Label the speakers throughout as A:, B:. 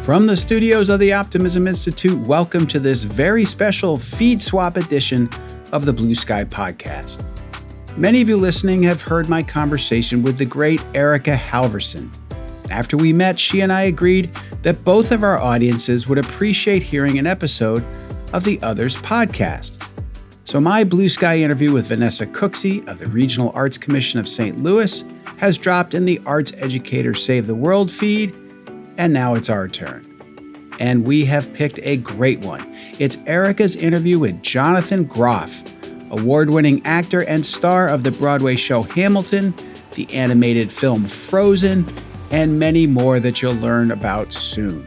A: From the studios of the Optimism Institute, welcome to this very special feed swap edition of the Blue Sky podcast. Many of you listening have heard my conversation with the great Erica Halverson. After we met, she and I agreed that both of our audiences would appreciate hearing an episode of the Others podcast. So my Blue Sky interview with Vanessa Cooksey of the Regional Arts Commission of St. Louis has dropped in the Arts Educators Save the World feed, and now it's our turn. And we have picked a great one. It's Erica's interview with Jonathan Groff, award-winning actor and star of the Broadway show Hamilton, the animated film Frozen, and many more that you'll learn about soon.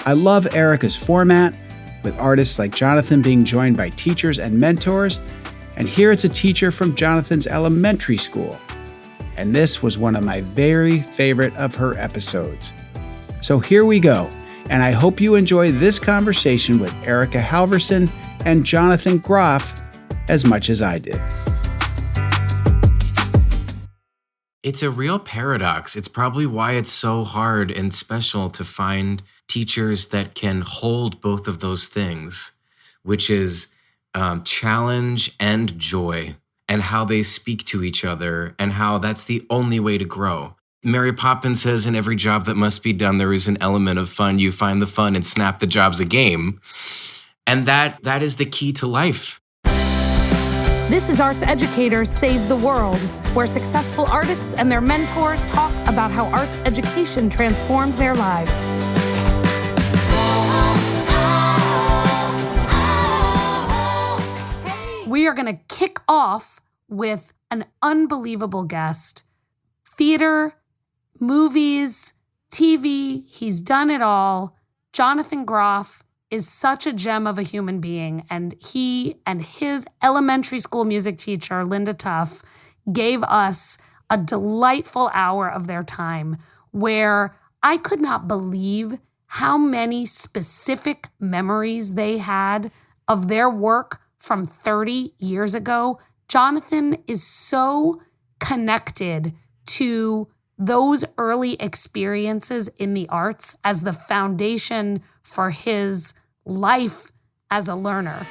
A: I love Erica's format, with artists like Jonathan being joined by teachers and mentors, and here it's a teacher from Jonathan's elementary school. And this was one of my very favorite of her episodes. So here we go, and I hope you enjoy this conversation with Erica Halverson and Jonathan Groff as much as I did.
B: It's a real paradox. It's probably why it's so hard and special to find teachers that can hold both of those things, which is challenge and joy, and how they speak to each other, and how that's the only way to grow. Mary Poppins says, in every job that must be done, there is an element of fun. You find the fun and snap the job's a game. And that is the key to life.
C: This is Arts Educators Save the World, where successful artists and their mentors talk about how arts education transformed their lives. We are going to kick off with an unbelievable guest. Theater, movies, TV, he's done it all. Jonathan Groff is such a gem of a human being, and he and his elementary school music teacher, Linda Tuff, gave us a delightful hour of their time where I could not believe how many specific memories they had of their work from 30 years ago. Jonathan is so connected to those early experiences in the arts as the foundation for his life as a learner.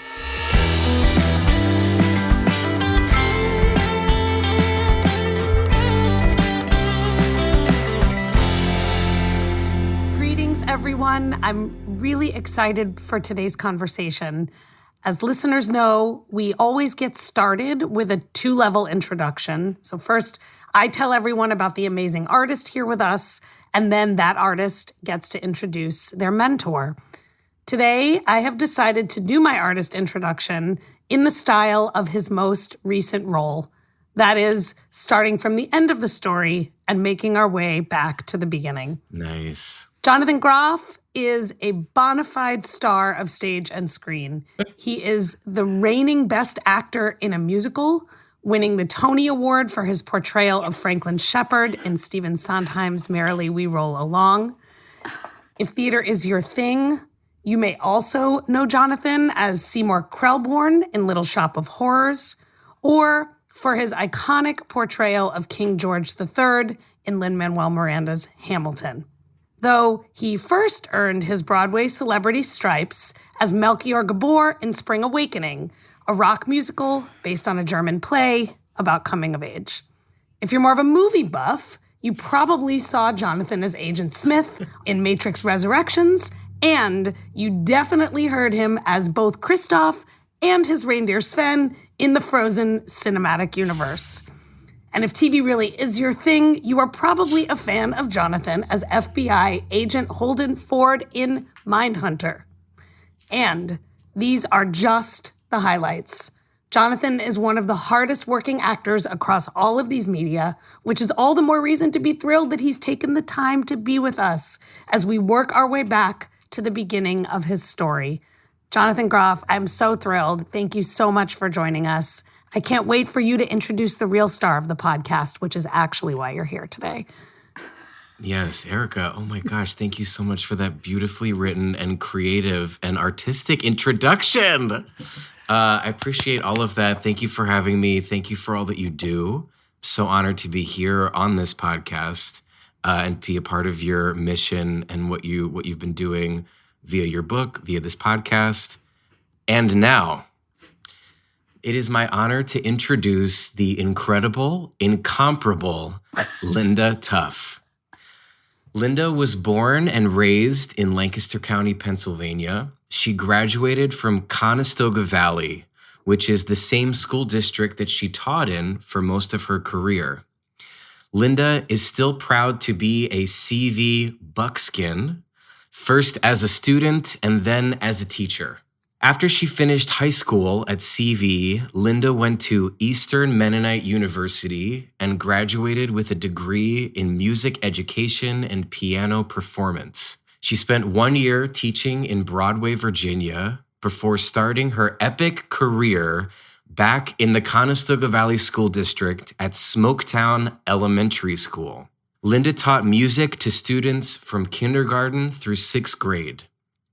C: Greetings, everyone. I'm really excited for today's conversation. As listeners know, we always get started with a two-level introduction. So first, I tell everyone about the amazing artist here with us, and then that artist gets to introduce their mentor. Today, I have decided to do my artist introduction in the style of his most recent role. That is, starting from the end of the story and making our way back to the beginning.
B: Nice.
C: Jonathan Groff is a bona fide star of stage and screen. He is the reigning best actor in a musical, winning the Tony Award for his portrayal of Franklin Shepard in Stephen Sondheim's Merrily We Roll Along. If theater is your thing, you may also know Jonathan as Seymour Krelborn in Little Shop of Horrors, or for his iconic portrayal of King George III in Lin-Manuel Miranda's Hamilton. Though he first earned his Broadway celebrity stripes as Melchior Gabor in Spring Awakening, a rock musical based on a German play about coming of age. If you're more of a movie buff, you probably saw Jonathan as Agent Smith in Matrix Resurrections, and you definitely heard him as both Kristoff and his reindeer Sven in the Frozen cinematic universe. And if TV really is your thing, you are probably a fan of Jonathan as FBI agent Holden Ford in Mindhunter. And these are just the highlights. Jonathan is one of the hardest working actors across all of these media, which is all the more reason to be thrilled that he's taken the time to be with us as we work our way back to the beginning of his story. Jonathan Groff, I'm so thrilled. Thank you so much for joining us. I can't wait for you to introduce the real star of the podcast, which is actually why you're here today.
B: Yes, Erica. Oh my gosh. Thank you so much for that beautifully written and creative and artistic introduction. I appreciate all of that. Thank you for having me. Thank you for all that you do. So honored to be here on this podcast. and be a part of your mission and what you've been doing via your book, via this podcast. And now, it is my honor to introduce the incredible, incomparable Linda Tuff. Linda was born and raised in Lancaster County, Pennsylvania. She graduated from Conestoga Valley, which is the same school district that she taught in for most of her career. Linda is still proud to be a CV buckskin, first as a student and then as a teacher. After she finished high school at CV, Linda went to Eastern Mennonite University and graduated with a degree in music education and piano performance. She spent 1 year teaching in Broadway, Virginia, before starting her epic career back in the Conestoga Valley School District at Smoketown Elementary School. Linda taught music to students from kindergarten through 6th grade.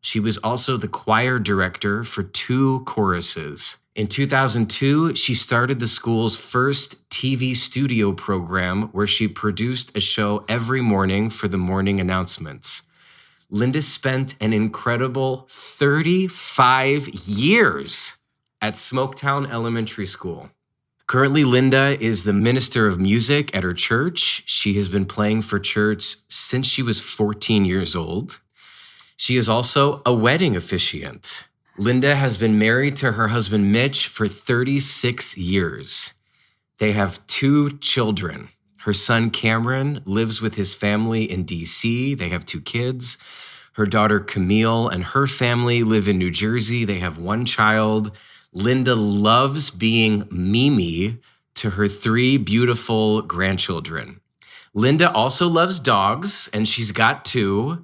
B: She was also the choir director for 2 choruses. In 2002, she started the school's first TV studio program where she produced a show every morning for the morning announcements. Linda spent an incredible 35 years at Smoketown Elementary School. Currently, Linda is the minister of music at her church. She has been playing for church since she was 14 years old. She is also a wedding officiant. Linda has been married to her husband, Mitch, for 36 years. They have 2 children. Her son, Cameron, lives with his family in DC. They have 2 kids. Her daughter, Camille, and her family live in New Jersey. They have 1 child. Linda loves being Mimi to her 3 beautiful grandchildren. Linda also loves dogs, and she's got 2.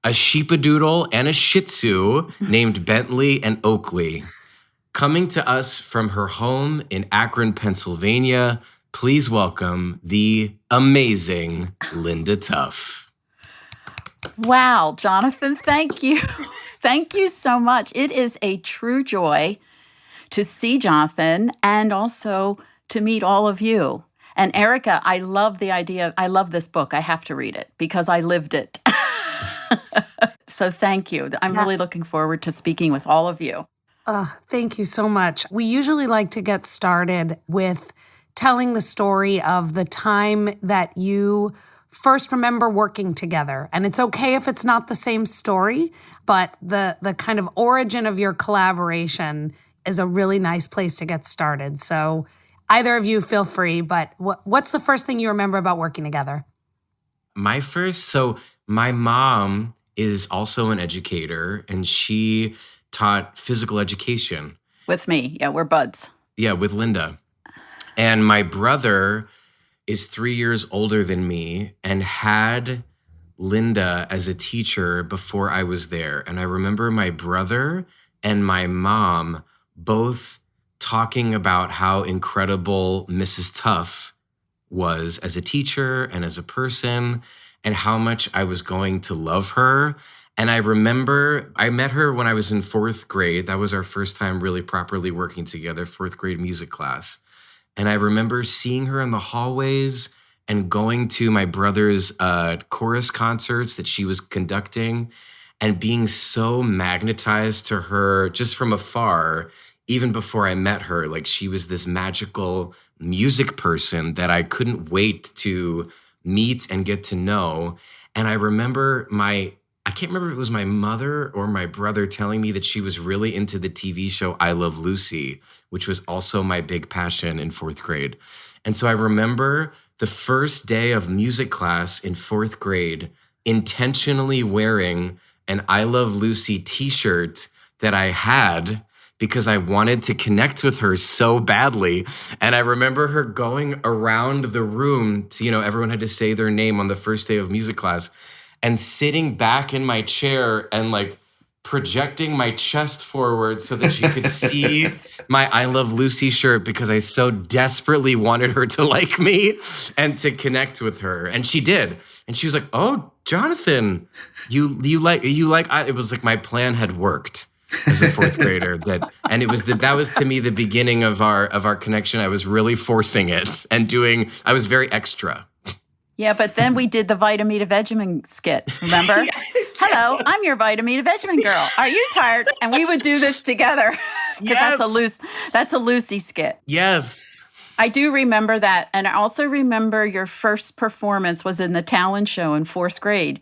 B: A sheepadoodle and a shih tzu named Bentley and Oakley. Coming to us from her home in Akron, Pennsylvania, please welcome the amazing Linda Tuff.
D: Wow, Jonathan, thank you. Thank you so much. It is a true joy to see Jonathan and also to meet all of you. And Erica, I love the idea. I love this book. I have to read it because I lived it. So thank you. I'm really looking forward to speaking with all of you.
C: Thank you so much. We usually like to get started with telling the story of the time that you first remember working together. And it's okay if it's not the same story, but the kind of origin of your collaboration is a really nice place to get started. So either of you feel free, but what's the first thing you remember about working together?
B: My mom is also an educator, and she taught physical education.
D: With me. Yeah, we're buds.
B: Yeah, with Linda. And my brother is 3 years older than me and had Linda as a teacher before I was there. And I remember my brother and my mom both talking about how incredible Mrs. Tuff was as a teacher and as a person, and how much I was going to love her. And I remember I met her when I was in 4th grade. That was our first time really properly working together, 4th grade music class. And I remember seeing her in the hallways and going to my brother's chorus concerts that she was conducting and being so magnetized to her just from afar, even before I met her. Like, she was this magical music person that I couldn't wait to meet and get to know. And I remember I can't remember if it was my mother or my brother telling me that she was really into the TV show I Love Lucy, which was also my big passion in 4th grade. And so I remember the first day of music class in 4th grade intentionally wearing an I Love Lucy t-shirt that I had because I wanted to connect with her so badly. And I remember her going around the room to, everyone had to say their name on the first day of music class, and sitting back in my chair and projecting my chest forward so that she could see my I Love Lucy shirt because I so desperately wanted her to like me and to connect with her. And she did. And she was like, "Oh, Jonathan, you like, it was like my plan had worked as a 4th grader. That was to me the beginning of our connection. I was really forcing it and I was very extra.
D: Yeah, but then we did the Vitamita Vegemin skit, remember? Hello, I'm your Vitamita Vegemin girl. Are you tired? And we would do this together. Because that's a Lucy skit.
B: Yes.
D: I do remember that. And I also remember your first performance was in the talent show in 4th grade,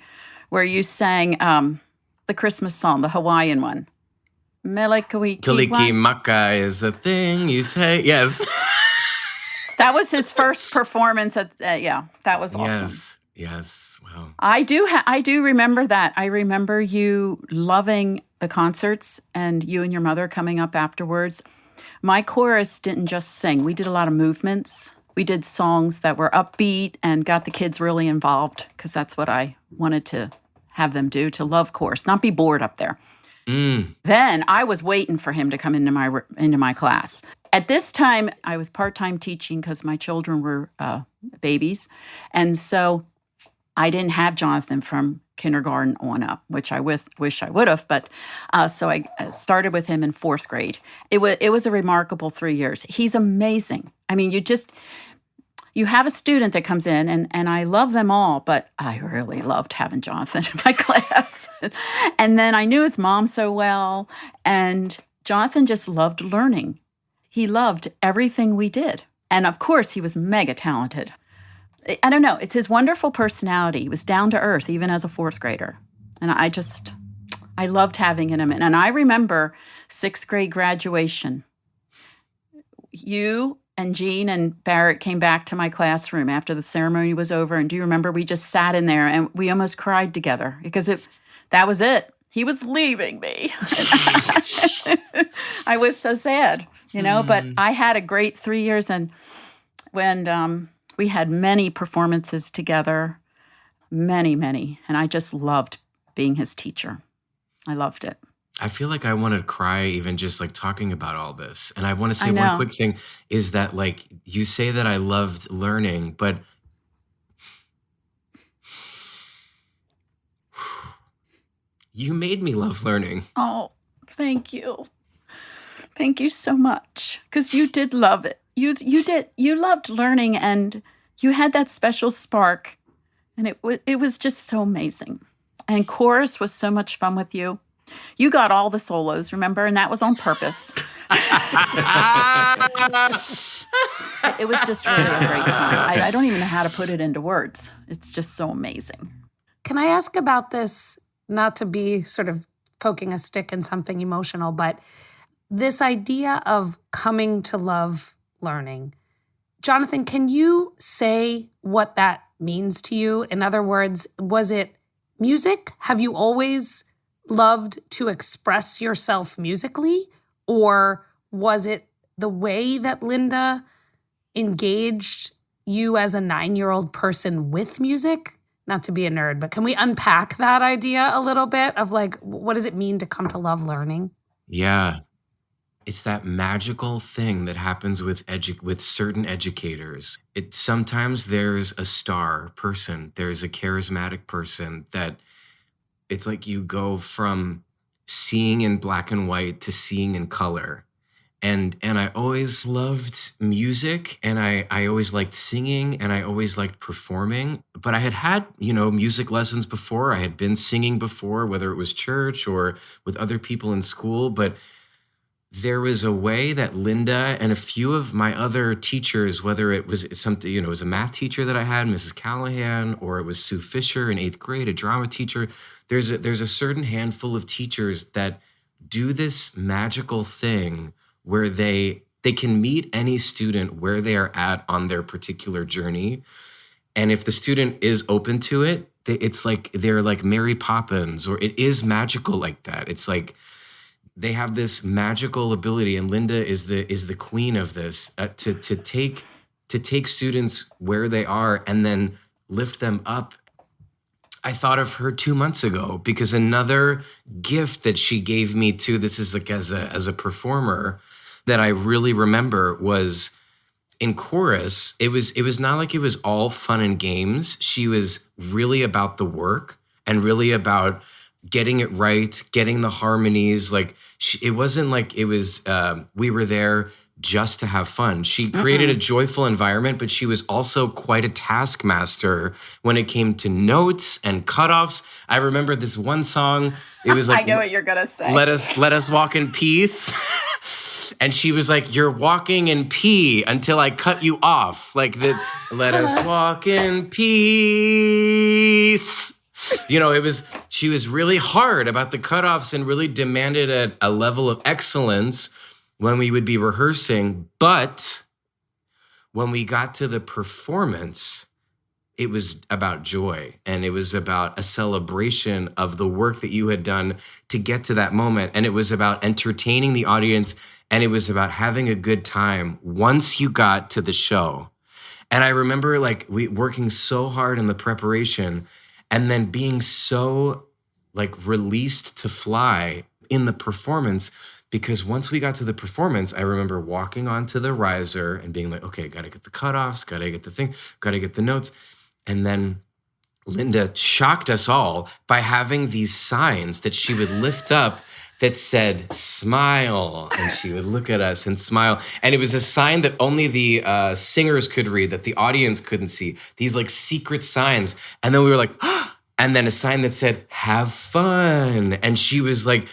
D: where you sang the Christmas song, the Hawaiian one.
B: Kaliki maka is the thing you say. Yes.
D: That was his first performance. That was awesome.
B: Yes. Wow.
D: I do remember that. I remember you loving the concerts and you and your mother coming up afterwards. My chorus didn't just sing. We did a lot of movements. We did songs that were upbeat and got the kids really involved because that's what I wanted to have them do, to love chorus, not be bored up there. Then I was waiting for him to come into my class. At this time, I was part-time teaching because my children were babies. And so I didn't have Jonathan from kindergarten on up, which I wish I would have. But so I started with him in 4th grade. It was a remarkable 3 years. He's amazing. I mean, you have a student that comes in, and I love them all, but I really loved having Jonathan in my class. And then I knew his mom so well, and Jonathan just loved learning. He loved everything we did. And of course, he was mega talented. I don't know. It's his wonderful personality. He was down to earth, even as a 4th grader. And I loved having him. And I remember 6th grade graduation. You and Jean and Barrett came back to my classroom after the ceremony was over. And do you remember we just sat in there and we almost cried together because that was it. He was leaving me. I was so sad, but I had a great 3 years. And when we had many performances together, many, and I just loved being his teacher. I loved it.
B: I feel like I want to cry even just like talking about all this. And I want to say one quick thing is that like you say that I loved learning, but you made me love learning.
D: Oh, thank you. Thank you so much. Because you did love it. You did. You loved learning and you had that special spark. And it was just so amazing. And chorus was so much fun with you. You got all the solos, remember? And that was on purpose. It was just really a great time. I don't even know how to put it into words. It's just so amazing.
C: Can I ask about this, not to be sort of poking a stick in something emotional, but this idea of coming to love learning. Jonathan, can you say what that means to you? In other words, was it music? Have you always loved to express yourself musically? Or was it the way that Linda engaged you as a 9-year-old person with music? Not to be a nerd, but can we unpack that idea a little bit of like, what does it mean to come to love learning?
B: Yeah. It's that magical thing that happens with certain educators. Sometimes there's a star person, there's a charismatic person that it's like you go from seeing in black and white to seeing in color. And I always loved music and I always liked singing and I always liked performing. But I had music lessons before. I had been singing before, whether it was church or with other people in school. But there was a way that Linda and a few of my other teachers, whether it was something, it was a math teacher that I had, Mrs. Callahan, or it was Sue Fisher in 8th grade, a drama teacher. There's a certain handful of teachers that do this magical thing where they can meet any student where they are at on their particular journey. And if the student is open to it, it's like they're like Mary Poppins, or it is magical like that. It's like they have this magical ability, and Linda is the queen of this, to take students where they are and then lift them up. I thought of her 2 months ago because another gift that she gave me too, this is like as a performer, that I really remember was in chorus. It was not like it was all fun and games. She was really about the work and really about getting it right, getting the harmonies. Like it wasn't like it was, we were there just to have fun. She created a joyful environment, but she was also quite a taskmaster when it came to notes and cutoffs. I remember this one song. It was like,
D: I know what you're going to say.
B: Let us walk in peace. And she was like, you're walking in pee until I cut you off. Like the, let us walk in peace. You know, she was really hard about the cutoffs and really demanded a level of excellence when we would be rehearsing. But when we got to the performance, it was about joy, and it was about a celebration of the work that you had done to get to that moment. And it was about entertaining the audience, and it was about having a good time once you got to the show. And I remember like working so hard in the preparation and then being so like released to fly in the performance, because once we got to the performance, I remember walking onto the riser and being like, okay, got to get the cutoffs, got to get the thing, got to get the notes. And then Linda shocked us all by having these signs that she would lift up that said, smile. And she would look at us and smile. And it was a sign that only the singers could read, that the audience couldn't see. These like secret signs. And then we were like, and then a sign that said, have fun. And she was like,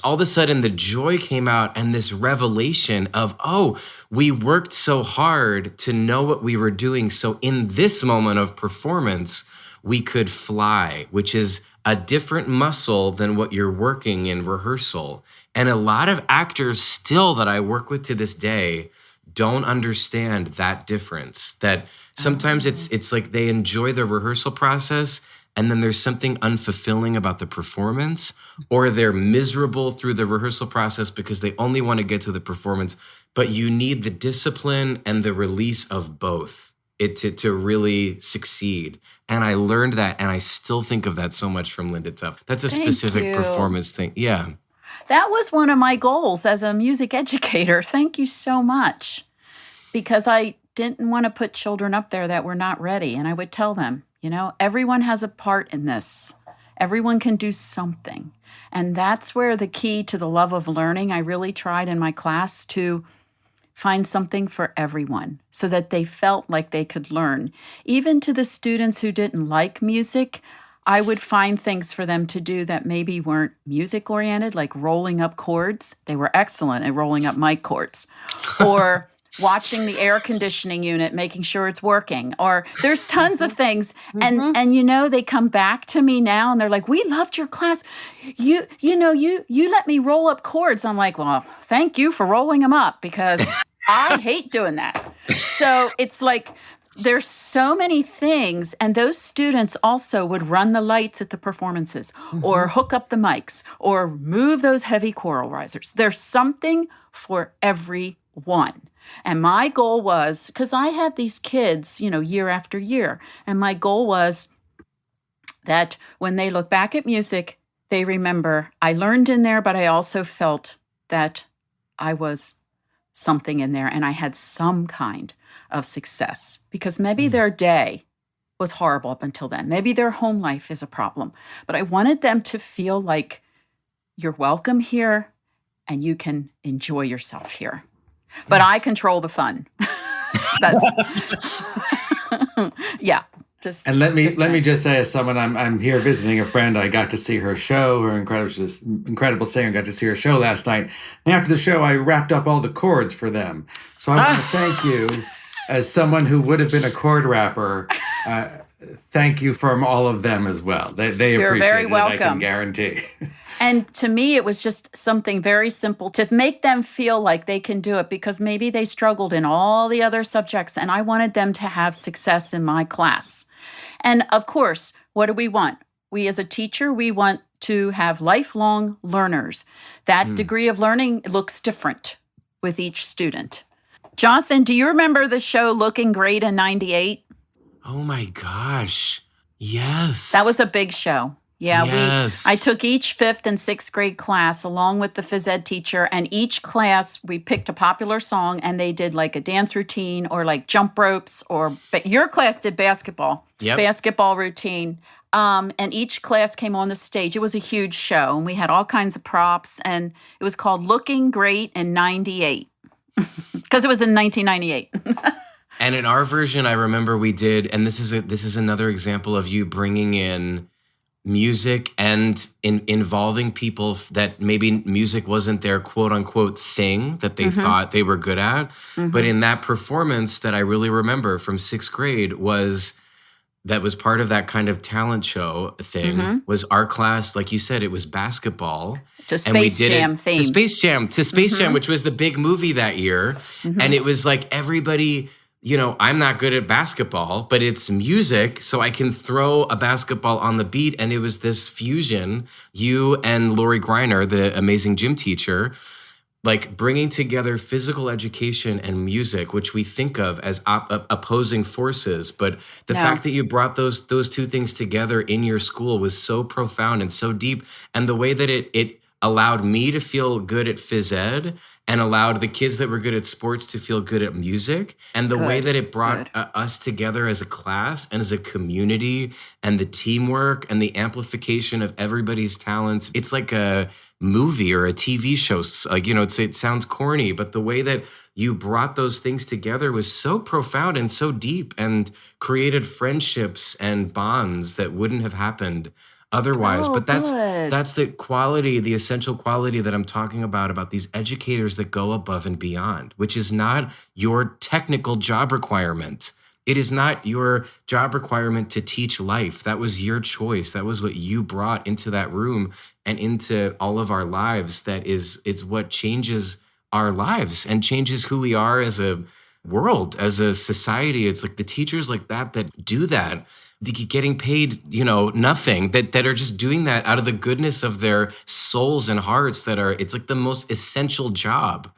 B: all of a sudden the joy came out, and this revelation of, oh, we worked so hard to know what we were doing. So in this moment of performance, we could fly, which is a different muscle than what you're working in rehearsal. And a lot of actors still that I work with to this day don't understand that difference, that sometimes it's like they enjoy the rehearsal process, and then there's something unfulfilling about the performance, or they're miserable through the rehearsal process because they only want to get to the performance. But you need the discipline and the release of both to really succeed. And I learned that, and I still think of that so much from Linda Tuff. That's a specific performance thing. Yeah.
D: That was one of my goals as a music educator. Thank you so much. Because I didn't want to put children up there that were not ready. And I would tell them, you know, everyone has a part in this. Everyone can do something. And that's where the key to the love of learning, I really tried in my class to find something for everyone so that they felt like they could learn. Even to the students who didn't like music, I would find things for them to do that maybe weren't music oriented, like rolling up chords. They were excellent at rolling up mic cords. Or watching the air conditioning unit, making sure it's working. Or there's tons of things. And you know, they come back to me now and they're like, we loved your class. You let me roll up chords. I'm like, well, thank you for rolling them up, because I hate doing that. So it's like, there's so many things. And those students also would run the lights at the performances, or hook up the mics, or move those heavy choral risers. There's something for everyone. And my goal was, because I had these kids, you know, year after year, and my goal was that when they look back at music, they remember I learned in there, but I also felt that I was something in there and I had some kind of success, because maybe their day was horrible up until then. Maybe their home life is a problem, but I wanted them to feel like you're welcome here and you can enjoy yourself here. But I control the fun. That's yeah.
E: And let me just say, as someone, I'm here visiting a friend. I got to see her show. Her incredible singer. Got to see her show last night. And after the show, I wrapped up all the chords for them. So I want to thank you, as someone who would have been a chord rapper. Thank you from all of them as well. They
D: You're
E: appreciate
D: very
E: it.
D: welcome.
E: I can guarantee.
D: And to me, it was just something very simple to make them feel like they can do it, because maybe they struggled in all the other subjects, and I wanted them to have success in my class. And of course, what do we want? We as a teacher, we want to have lifelong learners. That degree of learning looks different with each student. Jonathan, do you remember the show Looking Great in '98?
B: Oh my gosh. Yes.
D: That was a big show. Yeah,
B: yes.
D: I took each 5th and 6th grade class along with the phys ed teacher, and each class we picked a popular song and they did like a dance routine or like jump ropes, but your class did basketball routine. And each class came on the stage. It was a huge show and we had all kinds of props, and it was called Looking Great in '98. Because it was in 1998.
B: And in our version, I remember we did, and this is another example of you bringing in music and involving people that maybe music wasn't their quote unquote thing that they thought they were good at. But in that performance that I really remember from 6th grade was part of that kind of talent show thing was our class. Like you said, it was basketball.
D: To Space Jam theme.
B: To Space Jam, which was the big movie that year. And it was like everybody, I'm not good at basketball, but it's music, so I can throw a basketball on the beat. And it was this fusion, you and Lori Greiner, the amazing gym teacher, like bringing together physical education and music, which we think of as opposing forces. But the fact that you brought those two things together in your school was so profound and so deep. And the way that it allowed me to feel good at phys ed and allowed the kids that were good at sports to feel good at music. And the way that it brought us together as a class and as a community, and the teamwork and the amplification of everybody's talents. It's like a movie or a TV show. Like, it sounds corny, but the way that you brought those things together was so profound and so deep, and created friendships and bonds that wouldn't have happened otherwise. But that's the quality, the essential quality that I'm talking about these educators that go above and beyond, which is not your technical job requirement. It is not your job requirement to teach life. That was your choice. That was what you brought into that room and into all of our lives. That is what changes our lives and changes who we are as a world, as a society. It's like the teachers like that do that, getting paid, nothing, that are just doing that out of the goodness of their souls and hearts, it's like the most essential job.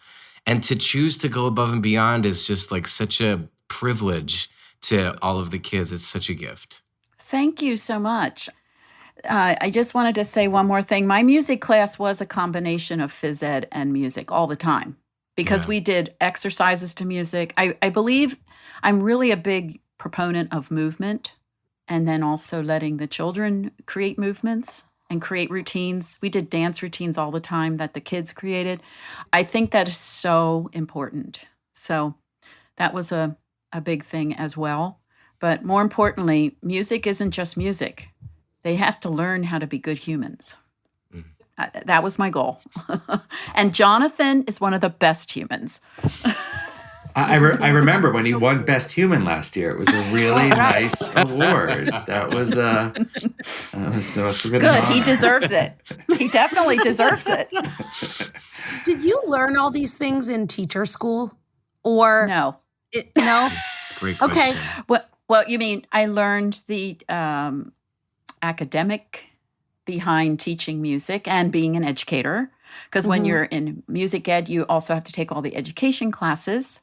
B: And to choose to go above and beyond is just like such a privilege to all of the kids. It's such a gift.
D: Thank you so much. I just wanted to say one more thing. My music class was a combination of phys ed and music all the time, because we did exercises to music. I believe I'm really a big proponent of movement, and then also letting the children create movements and create routines. We did dance routines all the time that the kids created. I think that is so important. So that was a big thing as well. But more importantly, music isn't just music. They have to learn how to be good humans. That was my goal. And Jonathan is one of the best humans.
E: I remember when he won Best Human last year. It was a really nice award. That was must have been
D: good. He deserves it. He definitely deserves it.
C: Did you learn all these things in teacher school, or
D: no?
C: No.
B: Great question.
D: Okay. Well, you mean I learned the academic behind teaching music and being an educator, because when you're in music ed, you also have to take all the education classes.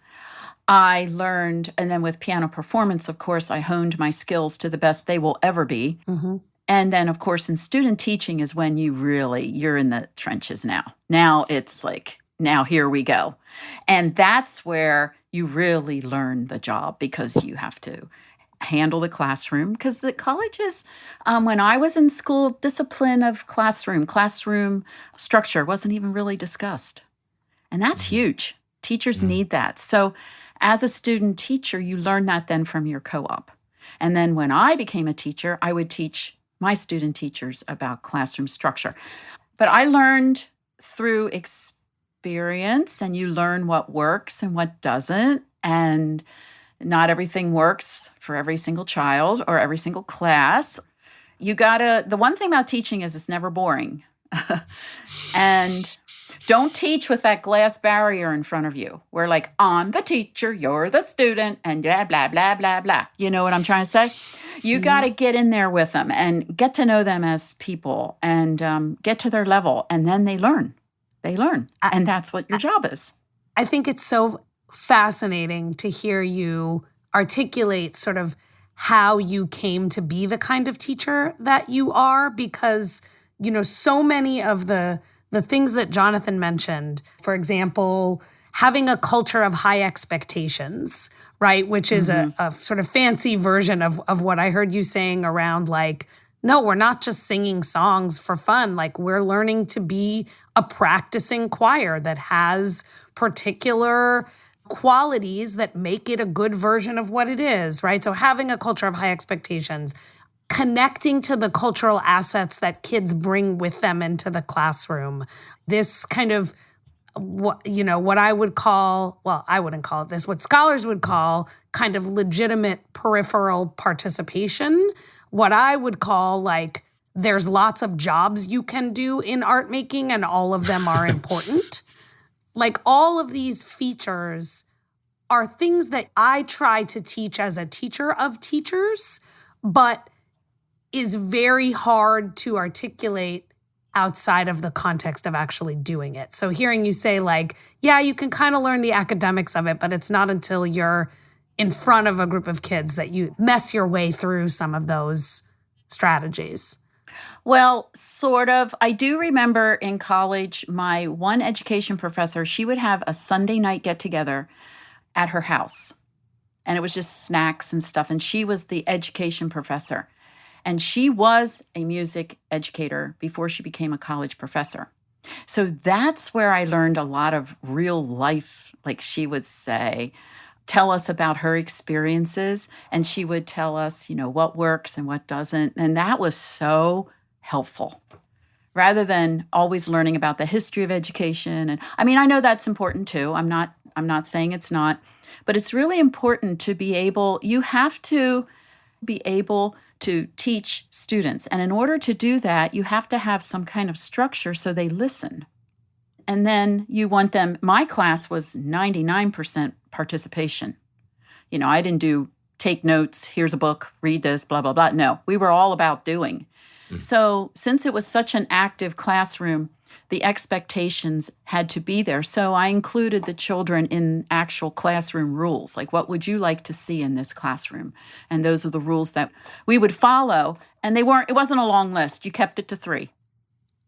D: I learned, and then with piano performance, of course, I honed my skills to the best they will ever be. And then, of course, in student teaching is when you're in the trenches now. Now it's like, now here we go. And that's where you really learn the job, because you have to handle the classroom, because the colleges, when I was in school, discipline of classroom structure wasn't even really discussed. And that's huge. Teachers need that. So as a student teacher, you learn that then from your co-op. And then when I became a teacher, I would teach my student teachers about classroom structure. But I learned through experience, and you learn what works and what doesn't. And not everything works for every single child or every single class. The one thing about teaching is it's never boring. And don't teach with that glass barrier in front of you. Where like, I'm the teacher, you're the student, and blah, blah, blah, blah, blah. You know what I'm trying to say? You got to get in there with them and get to know them as people, and get to their level. And then they learn. And that's what your job is.
C: I think it's so fascinating to hear you articulate sort of how you came to be the kind of teacher that you are, because, so many of the things that Jonathan mentioned, for example, having a culture of high expectations, right? Which is a sort of fancy version of what I heard you saying around like, no, we're not just singing songs for fun. Like, we're learning to be a practicing choir that has particular qualities that make it a good version of what it is, right? So having a culture of high expectations, connecting to the cultural assets that kids bring with them into the classroom. This kind of, what I would call, well, I wouldn't call it this, what scholars would call kind of legitimate peripheral participation. What I would call like, there's lots of jobs you can do in art making and all of them are important. Like all of these features are things that I try to teach as a teacher of teachers, but is very hard to articulate outside of the context of actually doing it. So hearing you say like, yeah, you can kind of learn the academics of it, but it's not until you're in front of a group of kids that you mess your way through some of those strategies.
D: Well, sort of. I do remember in college, my one education professor, she would have a Sunday night get-together at her house. And it was just snacks and stuff. And she was the education professor. And she was a music educator before she became a college professor. So that's where I learned a lot of real life, like she would say, tell us about her experiences. And she would tell us, what works and what doesn't. And that was so helpful, rather than always learning about the history of education. And I mean, I know that's important too. I'm not saying it's not, but it's really important to be able, you have to be able to teach students. And in order to do that, you have to have some kind of structure so they listen. And then you want them, my class was 99% participation. I didn't do take notes, here's a book, read this, blah, blah, blah. No, we were all about doing. So since it was such an active classroom, the expectations had to be there. So I included the children in actual classroom rules. Like, what would you like to see in this classroom? And those are the rules that we would follow. And it wasn't a long list. You kept it to 3.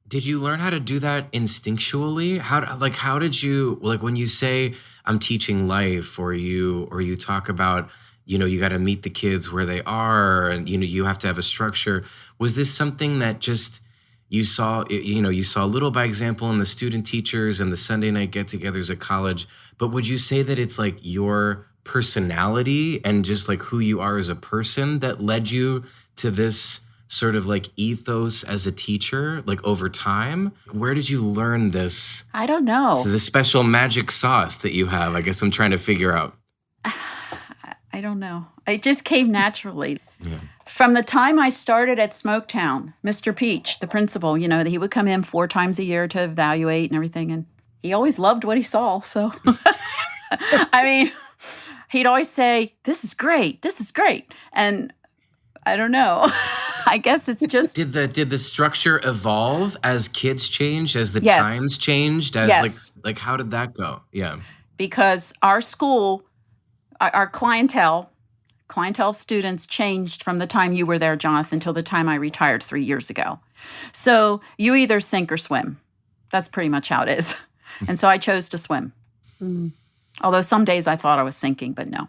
B: Did you learn how to do that instinctually? How did you, like when you say I'm teaching life, or you talk about, you got to meet the kids where they are, and you have to have a structure. Was this something that just you saw a little by example in the student teachers and the Sunday night get-togethers at college, but would you say that it's like your personality and just like who you are as a person that led you to this sort of like ethos as a teacher, like over time? Where did you learn this?
D: I don't know.
B: So the special magic sauce that you have, I guess I'm trying to figure out.
D: I don't know. It just came naturally.
B: Yeah.
D: From the time I started at Smoketown, Mr. Peach, the principal, he would come in 4 times a year to evaluate and everything. And he always loved what he saw. So, I mean, he'd always say, this is great. This is great. And I don't know. I guess it's just...
B: Did the structure evolve as kids changed, as the
D: Yes.
B: times changed? As
D: Yes.
B: like how did that go? Yeah.
D: Because our school, our clientele of students changed from the time you were there, Jonathan, until the time I retired 3 years ago. So you either sink or swim. That's pretty much how it is. And so I chose to swim. Although some days I thought I was sinking, but no.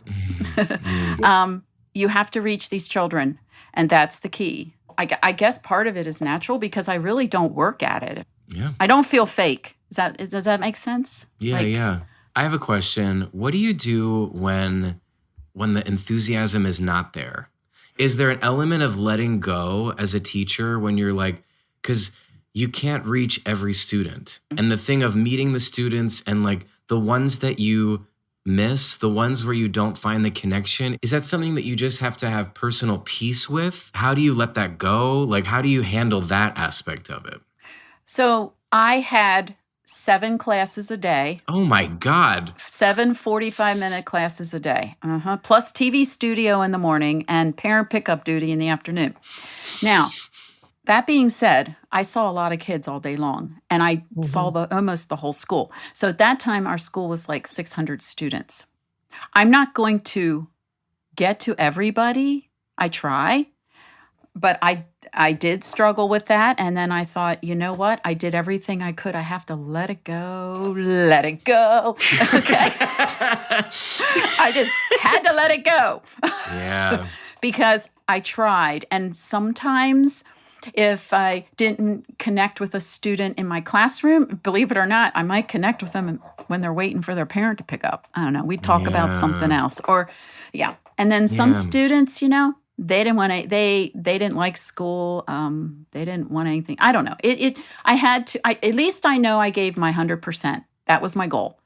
D: You have to reach these children, and that's the key. I guess part of it is natural because I really don't work at it.
B: Yeah.
D: I don't feel fake. Does that make sense?
B: Yeah, yeah. I have a question. What do you do when the enthusiasm is not there? Is there an element of letting go as a teacher when you're like, because you can't reach every student, and the thing of meeting the students and like the ones that you miss, the ones where you don't find the connection, is that something that you just have to have personal peace with? How do you let that go? Like, how do you handle that aspect of it?
D: So I had 7 classes a day.
B: Oh my God.
D: 7 45-minute classes a day. Plus TV studio in the morning and parent pickup duty in the afternoon. Now, that being said, I saw a lot of kids all day long, and I saw almost the whole school. So at that time, our school was like 600 students. I'm not going to get to everybody. I try, but I did struggle with that. And then I thought, you know what? I did everything I could. I have to let it go. Let it go. Okay. I just had to let it go.
B: Yeah.
D: Because I tried. And sometimes If I didn't connect with a student in my classroom, believe it or not, I might connect with them when they're waiting for their parent to pick up. I don't know. We talk about something else, or yeah. And then some students, they didn't want to. They didn't like school. They didn't want anything. I don't know. I had to. At least I know I gave my 100%. That was my goal.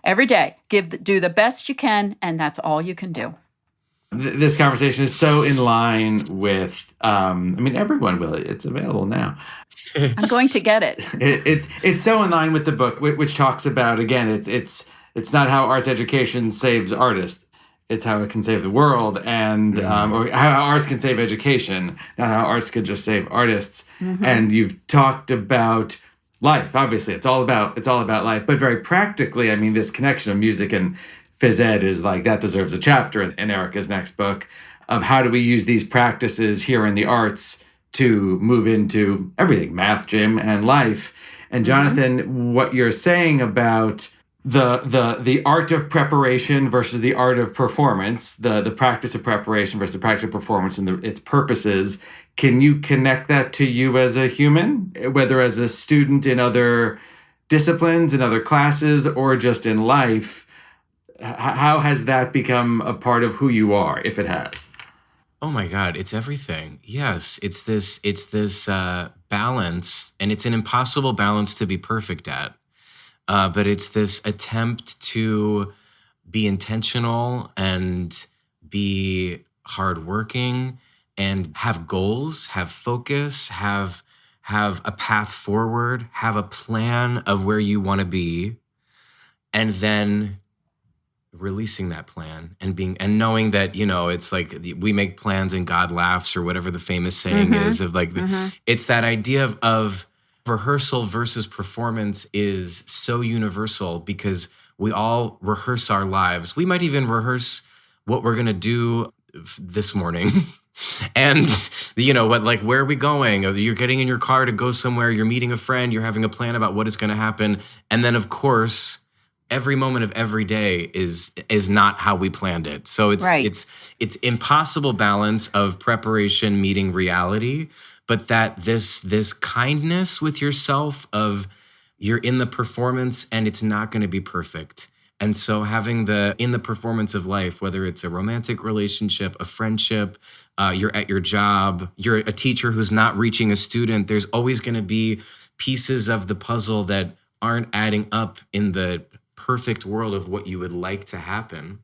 D: Every day, do the best you can, and that's all you can do.
E: This conversation is so in line with, everyone will. It's available now.
D: I'm going to get it.
E: It's so in line with the book, which talks about, again, it's not how arts education saves artists. It's how it can save the world, and or how arts can save education, not how arts could just save artists. Mm-hmm. And you've talked about life. Obviously, it's all about life, but very practically, this connection of music and phys ed is like, that deserves a chapter in Erica's next book of how do we use these practices here in the arts to move into everything, math, gym, and life. And Jonathan, what you're saying about the art of preparation versus the art of performance, the practice of preparation versus the practice of performance and its purposes, can you connect that to you as a human, whether as a student in other disciplines, in other classes, or just in life? How has that become a part of who you are, if it has?
B: Oh my God, it's everything. Yes, it's this balance, and it's an impossible balance to be perfect at. But it's this attempt to be intentional and be hardworking and have goals, have focus, have a path forward, have a plan of where you want to be, and then releasing that plan and knowing that, it's like we make plans and God laughs, or whatever the famous saying is of like, it's that idea of rehearsal versus performance is so universal because we all rehearse our lives. We might even rehearse what we're going to do this morning. And where are we going? You're getting in your car to go somewhere, you're meeting a friend, you're having a plan about what is going to happen. And then of course, every moment of every day is not how we planned it. So it's impossible balance of preparation meeting reality, but that this kindness with yourself of you're in the performance and it's not going to be perfect. And so having in the performance of life, whether it's a romantic relationship, a friendship, you're at your job, you're a teacher who's not reaching a student, there's always going to be pieces of the puzzle that aren't adding up in the perfect world of what you would like to happen.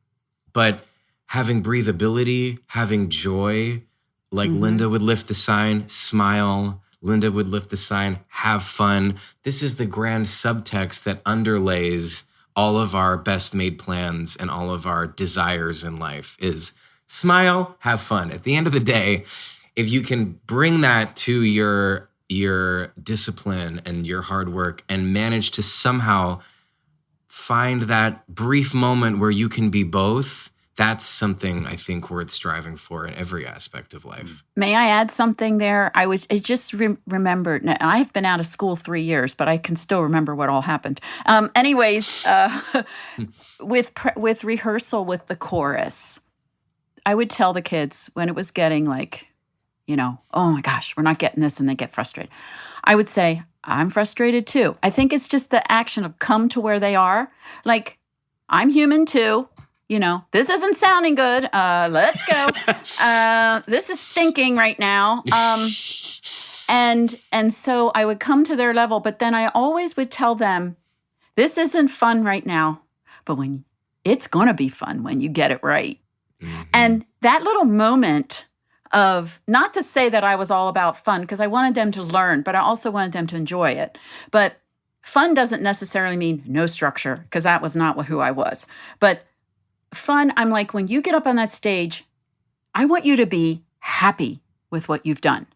B: But having breathability, having joy, like Linda would lift the sign, smile. Linda would lift the sign, have fun. This is the grand subtext that underlays all of our best made plans and all of our desires in life is smile, have fun. At the end of the day, if you can bring that to your discipline and your hard work and manage to somehow find that brief moment where you can be both, that's something I think worth striving for in every aspect of life.
D: May I add something there? I just remembered. Now, I've been out of school 3 years, but I can still remember what all happened. With rehearsal with the chorus, I would tell the kids when it was getting like, oh my gosh, we're not getting this, and they get frustrated. I would say, I'm frustrated too. I think it's just the action of come to where they are. Like, I'm human too. This isn't sounding good. Let's go. This is stinking right now. And so I would come to their level, but then I always would tell them, this isn't fun right now, but it's going to be fun when you get it right. Mm-hmm. And that little moment of, not to say that I was all about fun, because I wanted them to learn, but I also wanted them to enjoy it. But fun doesn't necessarily mean no structure, because that was not who I was. But fun, I'm like, when you get up on that stage, I want you to be happy with what you've done.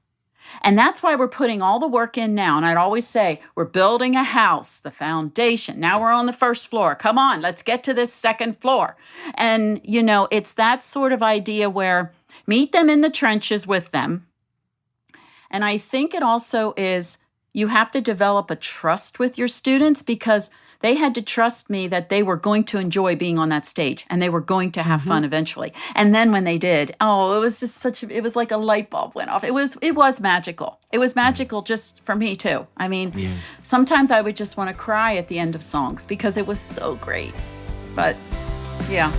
D: And that's why we're putting all the work in now. And I'd always say, we're building a house, the foundation. Now we're on the first floor. Come on, let's get to this second floor. And, it's that sort of idea where meet them in the trenches with them. And I think it also is, you have to develop a trust with your students, because They had to trust me that they were going to enjoy being on that stage and they were going to have fun eventually. And then when they did, it was just it was like a light bulb went off. It was magical. It was magical just for me too. I mean, sometimes I would just want to cry at the end of songs because it was so great. But yeah.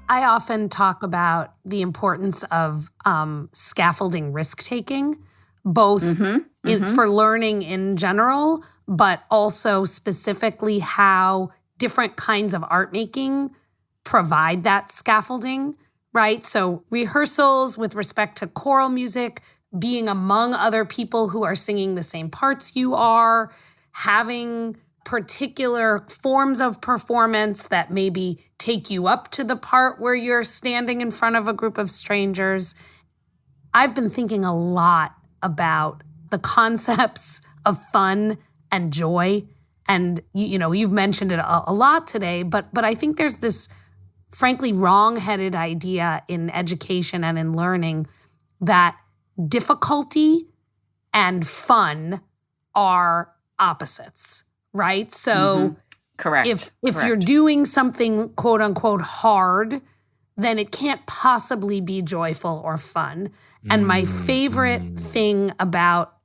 C: I often talk about the importance of scaffolding risk-taking, both for learning in general, but also specifically how different kinds of art making provide that scaffolding, right? So rehearsals with respect to choral music, being among other people who are singing the same parts you are, having particular forms of performance that maybe take you up to the part where you're standing in front of a group of strangers. I've been thinking a lot about the concepts of fun and joy. And, you've mentioned it a lot today, but I think there's this, frankly, wrong-headed idea in education and in learning that difficulty and fun are opposites. Right? So
D: correct.
C: If you're doing something quote unquote hard, then it can't possibly be joyful or fun. And my favorite thing about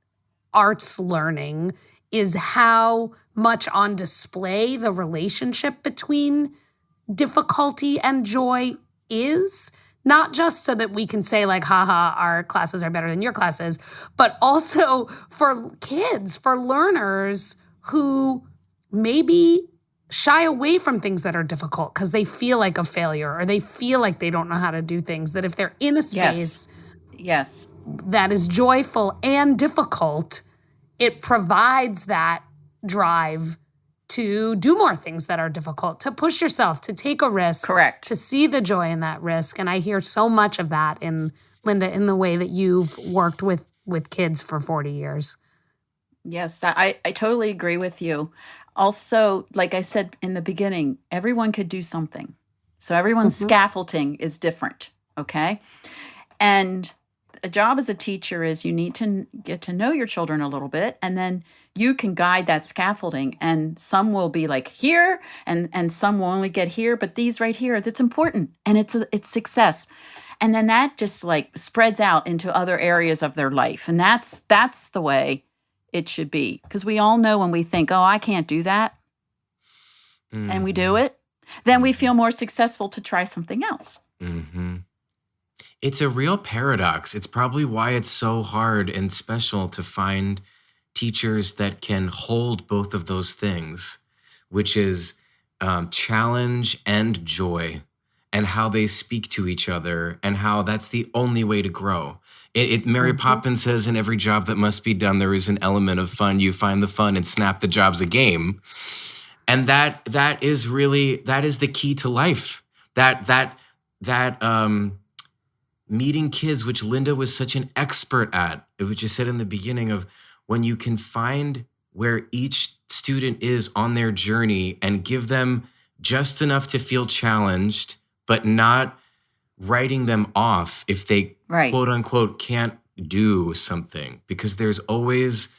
C: arts learning is how much on display the relationship between difficulty and joy is. Not just so that we can say like, haha, our classes are better than your classes, but also for kids, for learners who maybe shy away from things that are difficult because they feel like a failure or they feel like they don't know how to do things, that if they're in a space that is joyful and difficult, it provides that drive to do more things that are difficult, to push yourself, to take a risk, to see the joy in that risk. And I hear so much of that in Linda, in the way that you've worked with kids for 40 years.
D: Yes, I totally agree with you. Also, like I said in the beginning, everyone could do something. So everyone's scaffolding is different, okay? And a job as a teacher is you need to get to know your children a little bit, and then you can guide that scaffolding. And some will be like here, and some will only get here, but these right here, that's important, and it's success. And then that just like spreads out into other areas of their life. And that's the way it should be. Because we all know when we think, I can't do that, and we do it, then we feel more successful to try something else.
B: It's a real paradox. It's probably why it's so hard and special to find teachers that can hold both of those things, which is challenge and joy, and how they speak to each other, and how that's the only way to grow. Mary Poppins says, in every job that must be done, there is an element of fun. You find the fun and snap the job's a game. And that is the key to life. That meeting kids, which Linda was such an expert at, which you said in the beginning, of when you can find where each student is on their journey and give them just enough to feel challenged, but not writing them off if they quote unquote can't do something, because there's always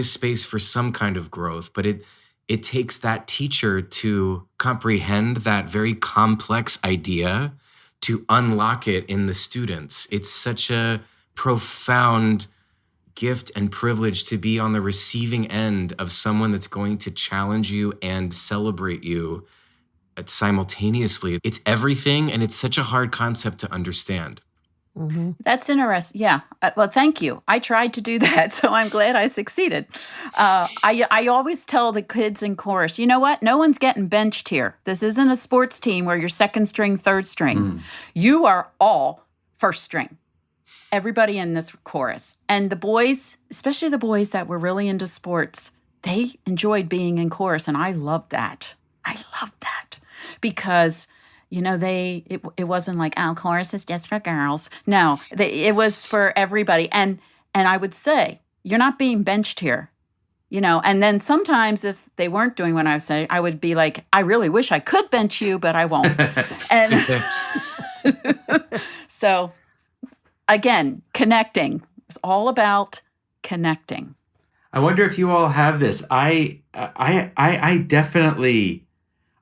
B: space for some kind of growth. But it takes that teacher to comprehend that very complex idea, to unlock it in the students. It's such a profound gift and privilege to be on the receiving end of someone that's going to challenge you and celebrate you simultaneously. It's everything, and it's such a hard concept to understand.
D: That's interesting. Yeah. Well, thank you. I tried to do that, so I'm glad I succeeded. I always tell the kids in chorus, you know what? No one's getting benched here. This isn't a sports team where you're second string, third string. You are all first string. Everybody in this chorus. And the boys, especially the boys that were really into sports, they enjoyed being in chorus, and I loved that. Because it wasn't like, chorus is just for girls. No, it was for everybody. And I would say, you're not being benched here. And then sometimes if they weren't doing what I was saying, I would be like, I really wish I could bench you, but I won't. And so again, connecting. It's all about connecting.
E: I wonder if you all have this. I definitely,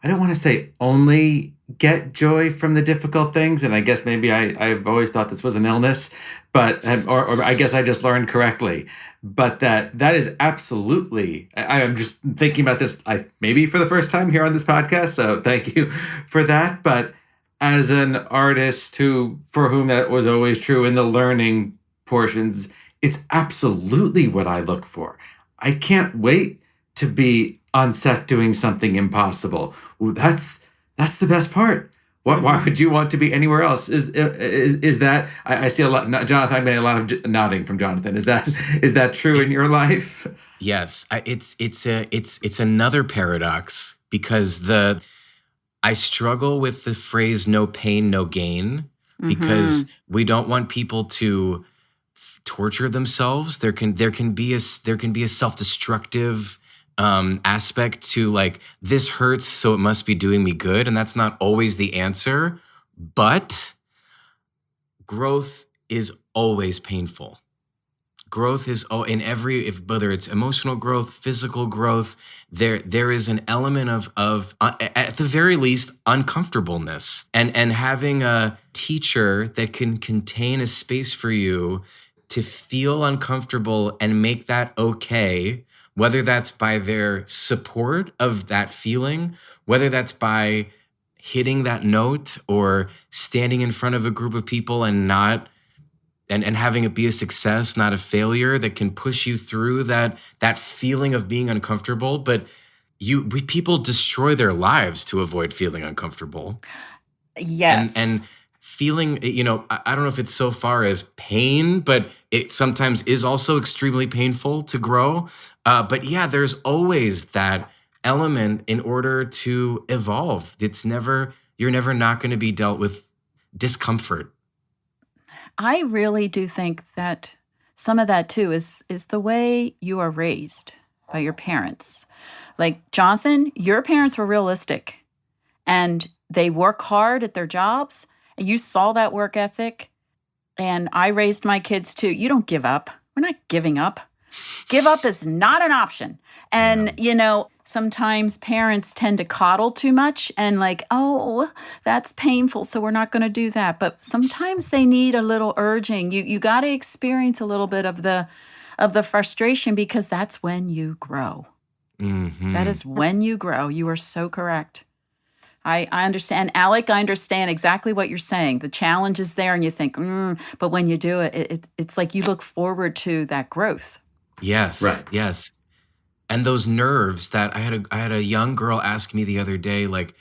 E: I don't want to say only get joy from the difficult things. And I guess maybe I've always thought this was an illness, but, or I guess I just learned correctly. But that is absolutely, I'm just thinking about this, maybe for the first time here on this podcast. So thank you for that. But as an artist for whom that was always true in the learning portions, it's absolutely what I look for. I can't wait to be on set doing something impossible. That's the best part. Why would you want to be anywhere else? Is that I see a lot, Jonathan? I made a lot of nodding from Jonathan. Is that true in your life?
B: Yes, it's another paradox because I struggle with the phrase "no pain, no gain" because we don't want people to torture themselves. There can be a self-destructive aspect to like, this hurts, so it must be doing me good. And that's not always the answer, but growth is always painful. Growth is whether it's emotional growth, physical growth, there is an element of at the very least uncomfortableness, and having a teacher that can contain a space for you to feel uncomfortable and make that okay, whether that's by their support of that feeling, whether that's by hitting that note or standing in front of a group of people and having it be a success, not a failure, that can push you through that feeling of being uncomfortable. But people destroy their lives to avoid feeling uncomfortable.
D: Yes.
B: And feeling, I don't know if it's so far as pain, but it sometimes is also extremely painful to grow. But yeah, there's always that element in order to evolve. You're never not going to be dealt with discomfort.
D: I really do think that some of that too is the way you are raised by your parents. Like Jonathan, your parents were realistic and they work hard at their jobs. And you saw that work ethic. And I raised my kids too. You don't give up. We're not giving up. Give up is not an option. And, sometimes parents tend to coddle too much and like, oh, that's painful, so we're not going to do that. But sometimes they need a little urging. You got to experience a little bit of the frustration, because that's when you grow. Mm-hmm. That is when you grow. You are so correct. I understand. Alec, I understand exactly what you're saying. The challenge is there and you think, but when you do it, it's like you look forward to that growth.
B: Yes. Right. Yes. And those nerves that I had a young girl ask me the other day, like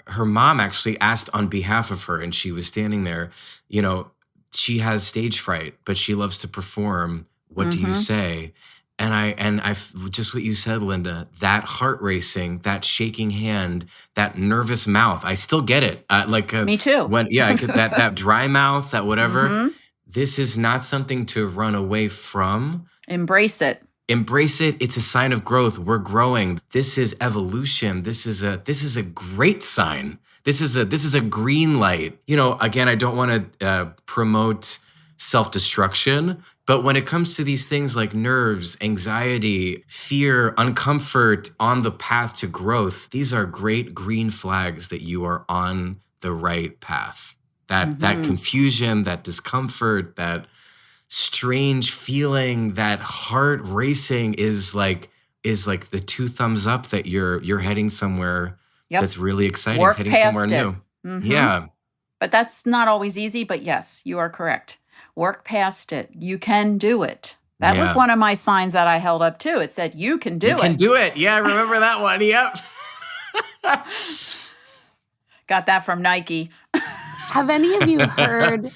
B: her mom actually asked on behalf of her, and she was standing there, she has stage fright, but she loves to perform. What do you say? And I just what you said, Linda, that heart racing, that shaking hand, that nervous mouth. I still get it.
D: Me too.
B: I get that dry mouth, that whatever. Mm-hmm. This is not something to run away from.
D: Embrace it.
B: Embrace it. It's a sign of growth. We're growing. This is evolution. This is a great sign. This is a green light. Again, I don't want to promote self-destruction, but when it comes to these things like nerves, anxiety, fear, uncomfort on the path to growth, these are great green flags that you are on the right path. That confusion, that discomfort, that strange feeling, that heart racing is like the 2 thumbs up that you're heading somewhere that's really exciting.
D: Work
B: heading
D: past
B: somewhere
D: it.
B: new.
D: Mm-hmm.
B: Yeah.
D: But that's not always easy, but yes, you are correct. Work past it. You can do it. That was one of my signs that I held up too. It said, you can do it.
B: You can do it. Yeah, I remember that one. Yep.
D: Got that from Nike.
C: Have any of you heard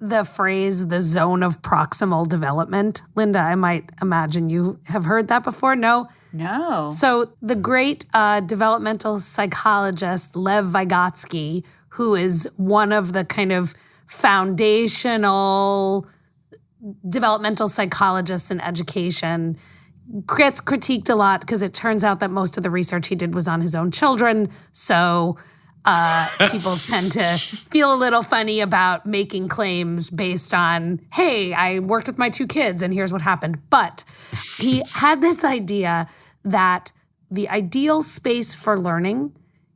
C: the phrase, the zone of proximal development? Linda, I might imagine you have heard that before. No?
D: No.
C: So the great developmental psychologist, Lev Vygotsky, who is one of the kind of foundational developmental psychologists in education, gets critiqued a lot because it turns out that most of the research he did was on his own children. So people tend to feel a little funny about making claims based on, hey, I worked with my 2 kids and here's what happened. But he had this idea that the ideal space for learning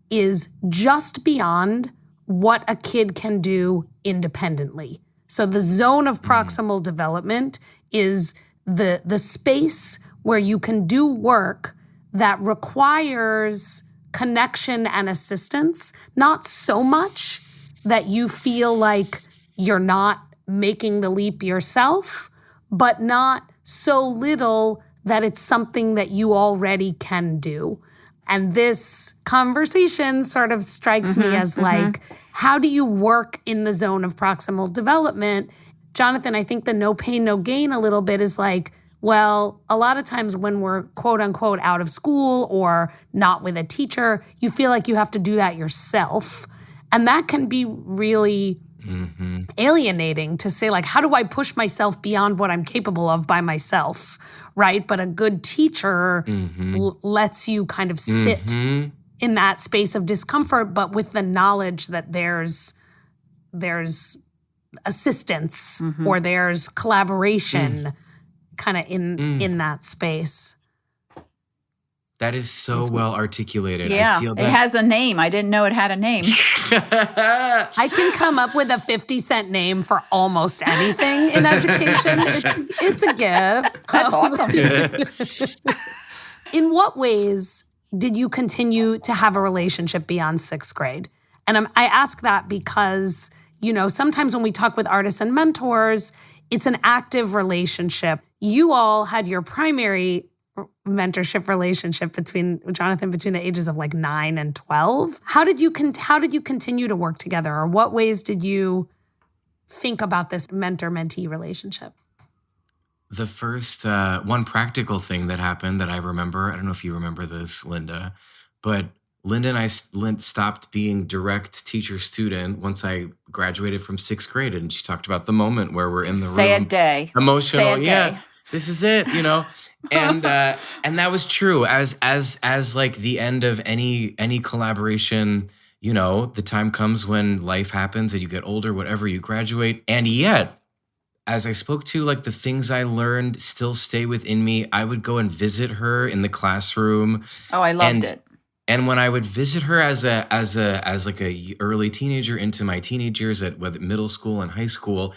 C: is just beyond what a kid can do independently. So the zone of proximal development is the space where you can do work that requires connection and assistance, not so much that you feel like you're not making the leap yourself, but not so little that it's something that you already can do. And this conversation sort of strikes me as like, how do you work in the zone of proximal development? Jonathan, I think the no pain, no gain a little bit is like, well, a lot of times when we're quote unquote out of school or not with a teacher, you feel like you have to do that yourself. And that can be really alienating to say, like, how do I push myself beyond what I'm capable of by myself, right? But a good teacher lets you kind of sit in that space of discomfort, but with the knowledge that there's assistance or there's collaboration kind of in that space.
B: That is so well articulated.
D: Yeah,
B: I feel
D: it
B: that
D: has a name. I didn't know it had a name.
C: I can come up with a 50-cent name for almost anything in education. It's a gift.
D: That's awesome.
C: In what ways did you continue to have a relationship beyond 6th grade? And I ask that because, sometimes when we talk with artists and mentors, it's an active relationship. You all had your primary mentorship relationship between the ages of like 9 and 12. How did you continue to work together, or what ways did you think about this mentor-mentee relationship?
B: the first one practical thing that happened that I remember, I don't know if you remember this, Linda, but Linda and I stopped being direct teacher-student once I graduated from 6th grade, and she talked about the moment where we're in the room.
D: Sad day.
B: Emotional.
D: Sad
B: Yeah,
D: day.
B: this is it, and that was true as like the end of any collaboration. The time comes when life happens and you get older, whatever, you graduate, and yet, as I spoke to, like, the things I learned still stay within me. I would go and visit her in the classroom.
D: Oh, I loved it.
B: And when I would visit her as like a early teenager into my teenage years at whether middle school and high school,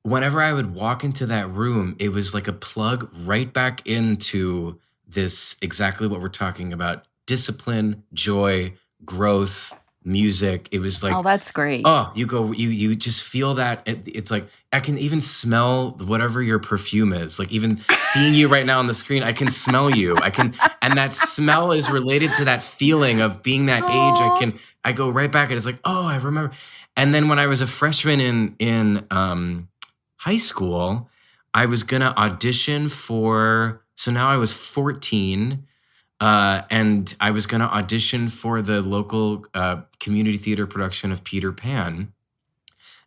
B: whenever I would walk into that room, it was like a plug right back into this, exactly what we're talking about: discipline, joy, growth, music. It was like,
D: Oh, that's great.
B: oh, you just feel that. It's like, I can even smell whatever your perfume is. Like, even seeing you right now on the screen, I can smell you. And that smell is related to that feeling of being that age. I go right back and it's like, oh, I remember. And then when I was a freshman in high school, I was gonna audition for. So now I was 14. And I was going to audition for the local community theater production of Peter Pan.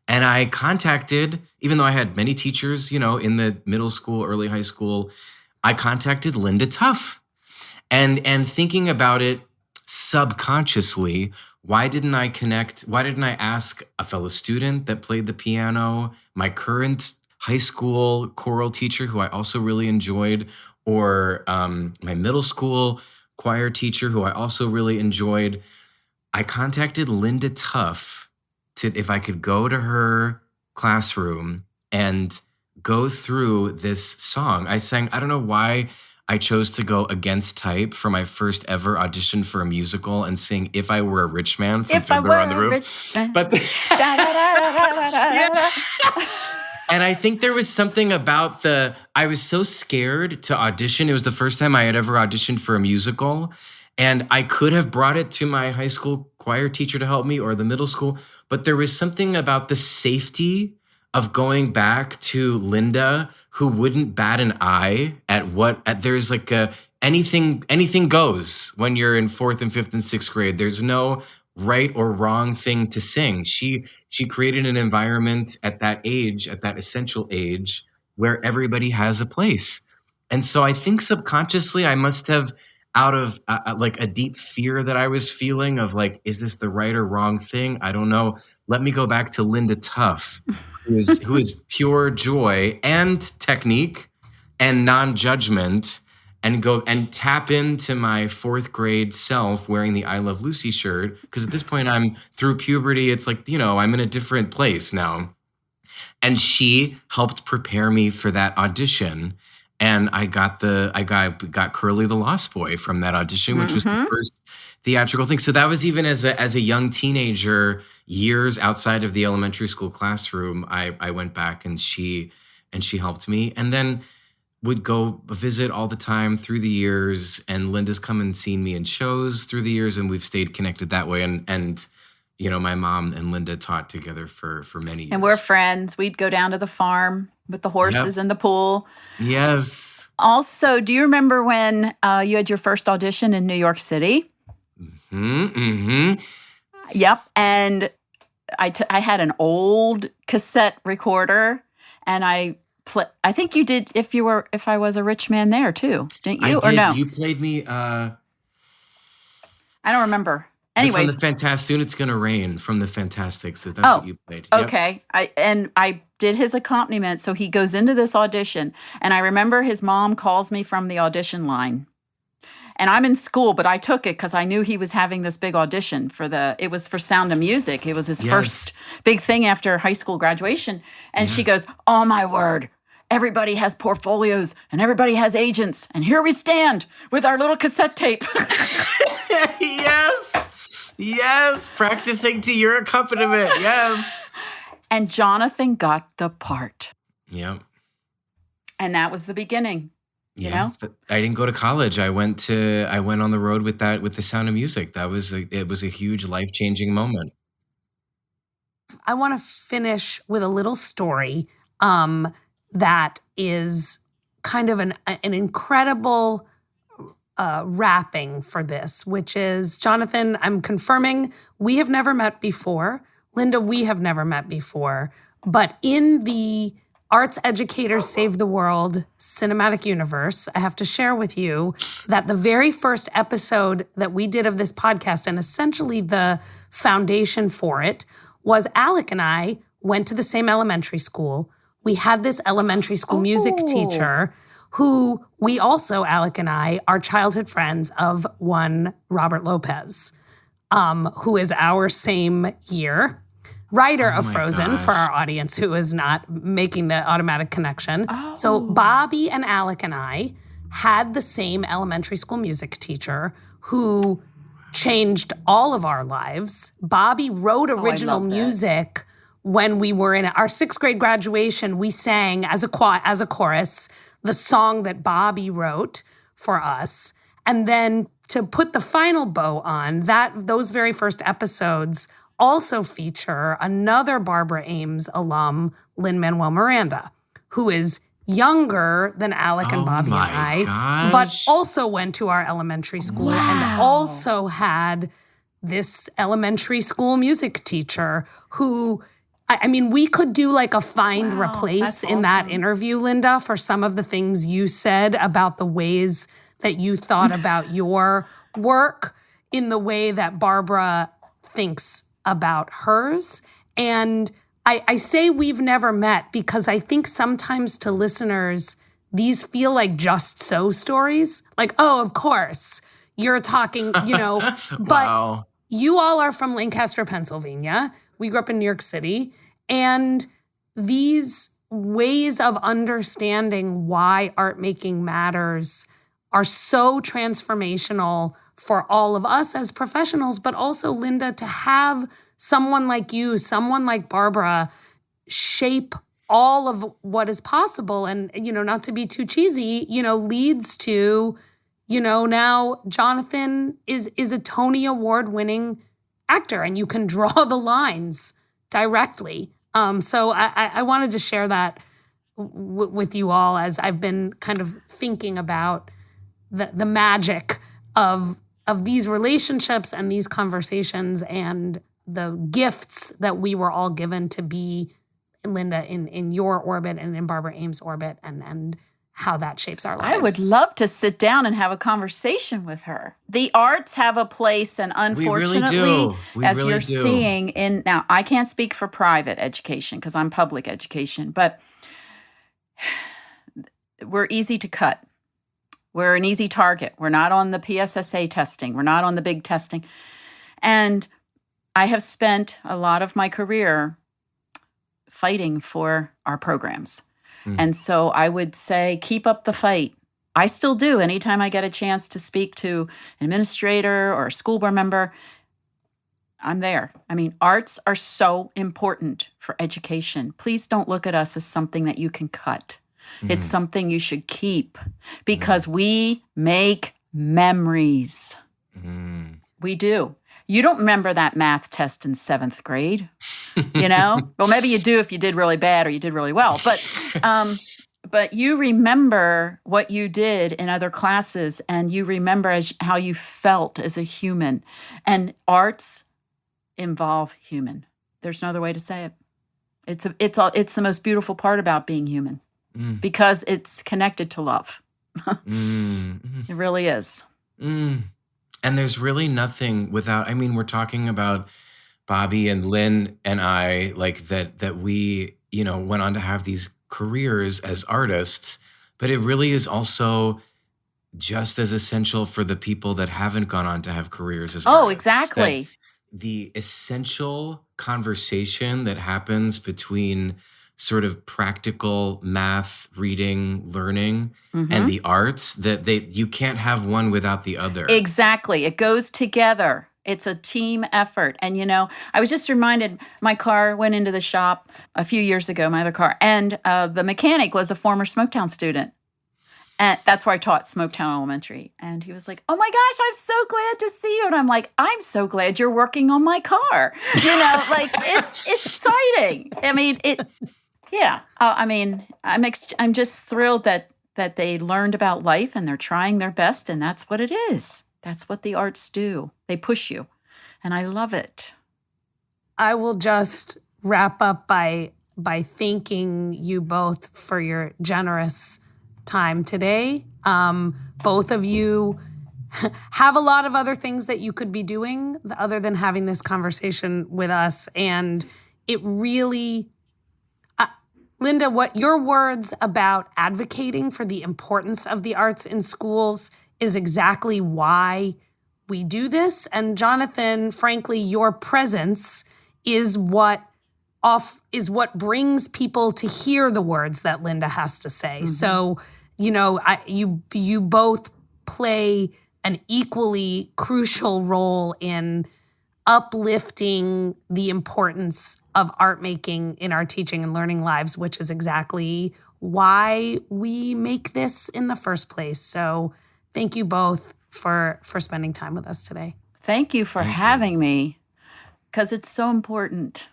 B: And I contacted, even though I had many teachers, in the middle school, early high school, I contacted Linda Tuff. And thinking about it subconsciously, why didn't I ask a fellow student that played the piano, my current high school choral teacher, who I also really enjoyed, or my middle school choir teacher, who I also really enjoyed? I contacted Linda Tuff if I could go to her classroom and go through this song. I don't know why I chose to go against type for my first ever audition for a musical and sing "If I Were a Rich Man" from Fiddler on the Roof. But yeah. And I think there was something about I was so scared to audition. It was the first time I had ever auditioned for a musical. And I could have brought it to my high school choir teacher to help me, or the middle school. But there was something about the safety of going back to Linda, who wouldn't bat an eye there's like anything goes when you're in 4th and 5th and 6th grade. There's no right or wrong thing to sing. She created an environment at that age, at that essential age, where everybody has a place. And so I think subconsciously I must have, out of like a deep fear that I was feeling of like, is this the right or wrong thing? I don't know. Let me go back to Linda Tuff, who is pure joy and technique and non-judgment, and go and tap into my 4th grade self wearing the I Love Lucy shirt. Because at this point I'm through puberty. It's like, I'm in a different place now. And she helped prepare me for that audition. And I got Curly the Lost Boy from that audition, which was the first theatrical thing. So that was even as a young teenager, years outside of the elementary school classroom, I went back and she helped me. And then would go visit all the time through the years, and Linda's come and seen me in shows through the years, and we've stayed connected that way. And my mom and Linda taught together for many years.
D: And we're friends. We'd go down to the farm with the horses in the pool.
B: Yes.
D: Also, do you remember when you had your first audition in New York City?
B: Mm-hmm.
D: Yep. And I had an old cassette recorder, and I think you did If I Was a Rich Man There too, didn't you?
B: I did.
D: Or no?
B: You played me.
D: I don't remember. Anyways,
B: from the Fantastic, Soon It's Gonna Rain from the Fantastics. That's what you played. Yep.
D: Okay. I did his accompaniment. So he goes into this audition, and I remember his mom calls me from the audition line. And I'm in school, but I took it because I knew he was having this big audition it was for Sound of Music. It was his first big thing after high school graduation. And she goes, "Oh my word, everybody has portfolios and everybody has agents. And here we stand with our little cassette tape."
B: Yes. Practicing to your accompaniment. Yes.
D: And Jonathan got the part.
B: Yep.
D: And that was the beginning. You know?
B: I didn't go to college. I went on the road with the Sound of Music. It was a huge life-changing moment.
C: I want to finish with a little story that is kind of an incredible wrapping for this, which is, Jonathan, I'm confirming we have never met before. Linda, we have never met before. But in the Arts Educators Save the World cinematic universe, I have to share with you that the very first episode that we did of this podcast, and essentially the foundation for it, was Alec and I went to the same elementary school. We had this elementary school music teacher who we also, Alec and I, are childhood friends of, one Robert Lopez, who is our same year. Writer of Frozen, for our audience who is not making the automatic connection. So Bobby and Alec and I had the same elementary school music teacher who changed all of our lives. Bobby wrote original music when we were in our 6th grade graduation. We sang as a chorus the song that Bobby wrote for us. And then to put the final bow on, those very first episodes also feature another Barbara Ames alum, Lin-Manuel Miranda, who is younger than Alec and Bobby and I, but also went to our elementary school and also had this elementary school music teacher who, I mean, we could do like a find replace in that interview, Linda, for some of the things you said about the ways that you thought about your work in the way that Barbara thinks about hers. And I say we've never met because I think sometimes to listeners, these feel like just so stories. Like, oh, of course, you're talking, but you all are from Lancaster, Pennsylvania. We grew up in New York City. And these ways of understanding why art making matters are so transformational for all of us as professionals, but also, Linda, to have someone like you, someone like Barbara, shape all of what is possible. And, not to be too cheesy, leads to, now Jonathan is a Tony Award-winning actor, and you can draw the lines directly. So I wanted to share that with you all as I've been kind of thinking about the magic of these relationships and these conversations and the gifts that we were all given to be, Linda, in your orbit and in Barbara Ames' orbit, and how that shapes our lives.
D: I would love to sit down and have a conversation with her. The arts have a place, and unfortunately, as you're seeing in now, I can't speak for private education because I'm public education, but we're easy to cut. We're an easy target. We're not on the PSSA testing. We're not on the big testing. And I have spent a lot of my career fighting for our programs. And so I would say, keep up the fight. I still do. Anytime I get a chance to speak to an administrator or a school board member, I'm there. I mean, arts are so important for education. Please don't look at us as something that you can cut. It's something you should keep because we make memories. We do. You don't remember that math test in 7th grade, you know? Well, maybe you do if you did really bad or you did really well. But you remember what you did in other classes, and you remember how you felt as a human. And arts involve human. There's no other way to say it. It's the most beautiful part about being human because it's connected to love. It really is.
B: And there's really nothing without, I mean, we're talking about Bobby and Lynn and I, like that we, went on to have these careers as artists, but it really is also just as essential for the people that haven't gone on to have careers as artists.
D: Oh, exactly.
B: The essential conversation that happens between sort of practical math, reading, learning, and the arts, that you can't have one without the other.
D: Exactly. It goes together. It's a team effort. And, I was just reminded, my car went into the shop a few years ago, my other car, and the mechanic was a former Smoketown student. And that's where I taught Smoketown Elementary. And he was like, "Oh my gosh, I'm so glad to see you." And I'm like, "I'm so glad you're working on my car." It's exciting. I mean, yeah. I'm just thrilled that they learned about life and they're trying their best, and that's what it is. That's what the arts do. They push you, and I love it.
C: I will just wrap up by thanking you both for your generous time today. Both of you have a lot of other things that you could be doing other than having this conversation with us, and it really... Linda, what your words about advocating for the importance of the arts in schools is exactly why we do this. And Jonathan, frankly, your presence is what brings people to hear the words that Linda has to say. So, you both play an equally crucial role in uplifting the importance of art making in our teaching and learning lives, which is exactly why we make this in the first place. So thank you both for spending time with us today.
D: Thank you for having me, because it's so important.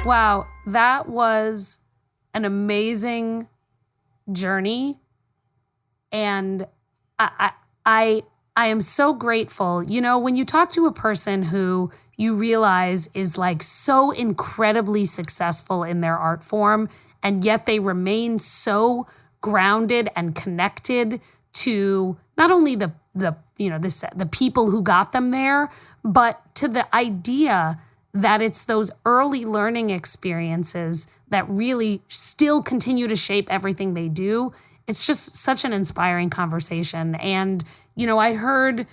C: Wow, that was an amazing journey, and I am so grateful. When you talk to a person who you realize is like so incredibly successful in their art form, and yet they remain so grounded and connected to not only the people who got them there, but to the idea that it's those early learning experiences that really still continue to shape everything they do. It's just such an inspiring conversation. And, I heard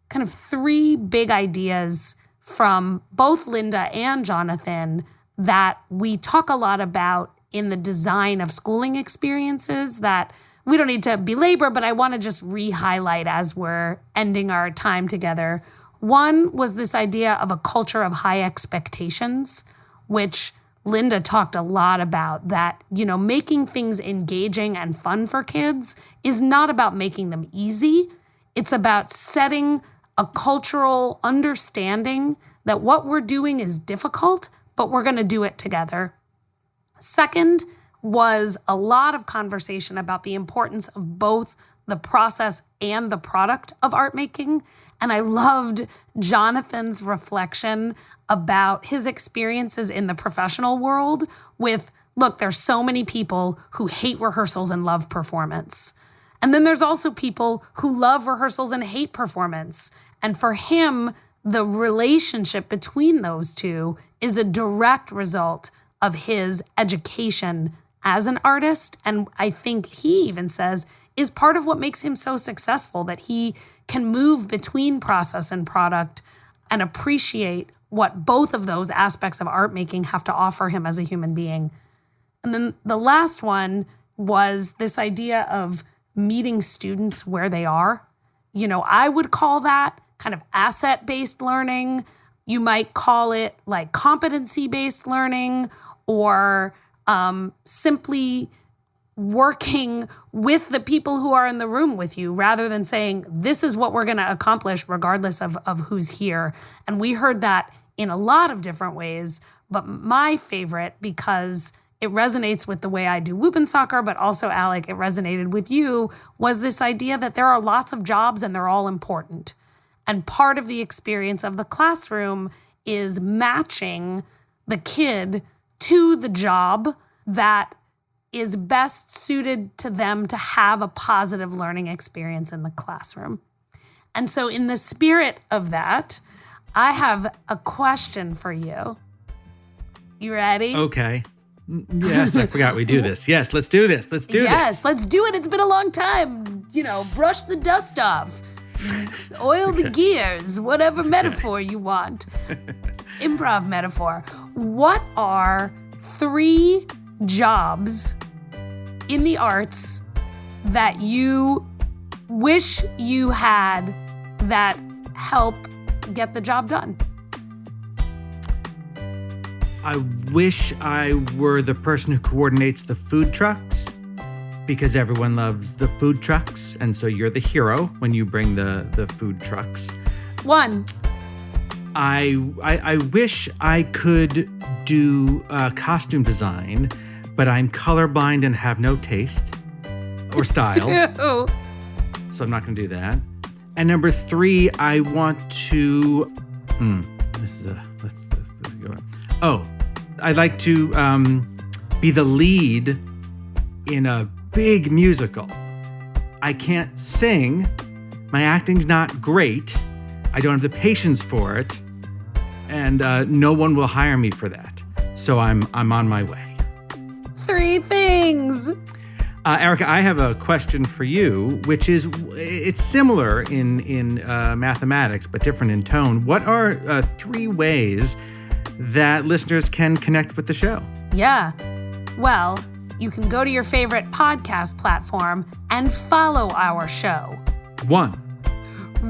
C: kind of 3 big ideas from both Linda and Jonathan that we talk a lot about in the design of schooling experiences that we don't need to belabor, but I want to just re-highlight as we're ending our time together. One was this idea of a culture of high expectations, which Linda talked a lot about, that, making things engaging and fun for kids is not about making them easy. It's about setting a cultural understanding that what we're doing is difficult, but we're going to do it together. Second was a lot of conversation about the importance of both the process and the product of art making. And I loved Jonathan's reflection about his experiences in the professional world with, look, there's so many people who hate rehearsals and love performance. And then there's also people who love rehearsals and hate performance. And for him, the relationship between those two is a direct result of his education as an artist. And I think he even says is part of what makes him so successful, that he can move between process and product and appreciate what both of those aspects of art making have to offer him as a human being. And then the last one was this idea of meeting students where they are. You know, I would call that kind of asset-based learning. You might call it like competency-based learning, or simply working with the people who are in the room with you rather than saying, this is what we're going to accomplish regardless of who's here. And we heard that in a lot of different ways, but my favorite, because it resonates with the way I do whoop and soccer, but also, Alec, it resonated with you, was this idea that there are lots of jobs and they're all important. And part of the experience of the classroom is matching the kid to the job that is best suited to them to have a positive learning experience in the classroom. And so in the spirit of that, I have a question for you. You ready?
A: Okay. Yes, I forgot we do this. Yes, let's do this. Let's do this.
C: Yes, let's do it. It's been a long time. You know, brush the dust off. Oil the gears, whatever metaphor you want. Improv metaphor. What are 3 jobs in the arts that you wish you had that help get the job done?
A: I wish I were the person who coordinates the food trucks, because everyone loves the food trucks. And so you're the hero when you bring the food trucks.
C: 1.
A: I wish I could do costume design, but I'm colorblind and have no taste or style.
C: 2.
A: So I'm not going to do that. And number 3, I want to. Let's go on. Oh, I'd like to be the lead in a big musical. I can't sing. My acting's not great. I don't have the patience for it. And no one will hire me for that. So I'm on my way.
C: 3 things.
A: Erica, I have a question for you, which is, it's similar in mathematics, but different in tone. What are 3 ways that listeners can connect with the show?
C: Yeah. Well, you can go to your favorite podcast platform and follow our show.
A: 1.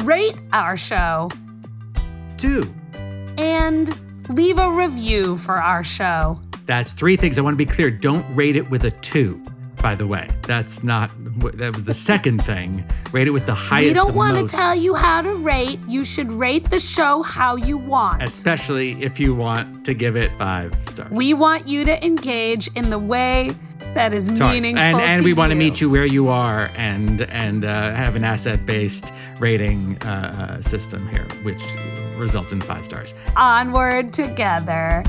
C: Rate our show.
A: 2.
C: And leave a review for our show.
A: That's 3 things. I want to be clear. Don't rate it with a 2, by the way. That was the second thing. Rate it with the highest.
C: We don't want to tell you how to rate. You should rate the show how you want.
A: Especially if you want to give it 5 stars.
C: We want you to engage in the way that is meaningful
A: and we want to
C: you.
A: meet you where you are and have an asset-based rating system here, which results in 5 stars.
C: Onward together.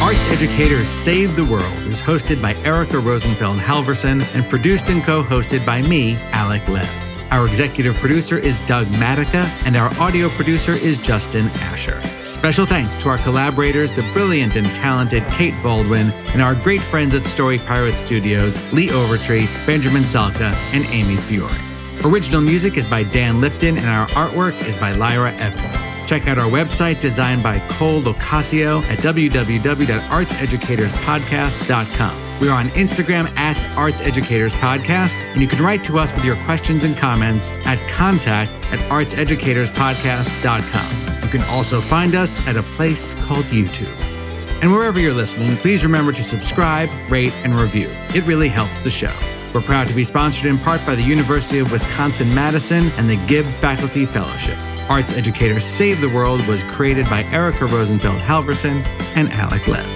A: Arts Educators Save the World is hosted by Erica Rosenfeld Halverson and produced and co-hosted by me, Alec Lev. Our executive producer is Doug Matica, and our audio producer is Justin Asher. Special thanks to our collaborators, the brilliant and talented Kate Baldwin, and our great friends at Story Pirate Studios, Lee Overtree, Benjamin Salka, and Amy Fiore. Original music is by Dan Lipton, and our artwork is by Lyra Evans. Check out our website, designed by Cole Locasio, at www.artseducatorspodcast.com. We're on Instagram at Arts Educators Podcast, and you can write to us with your questions and comments at contact@artseducatorspodcast.com. You can also find us at a place called YouTube. And wherever you're listening, please remember to subscribe, rate, and review. It really helps the show. We're proud to be sponsored in part by the University of Wisconsin-Madison and the Gibb Faculty Fellowship. Arts Educators Save the World was created by Erica Rosenfeld Halverson and Alec Lev.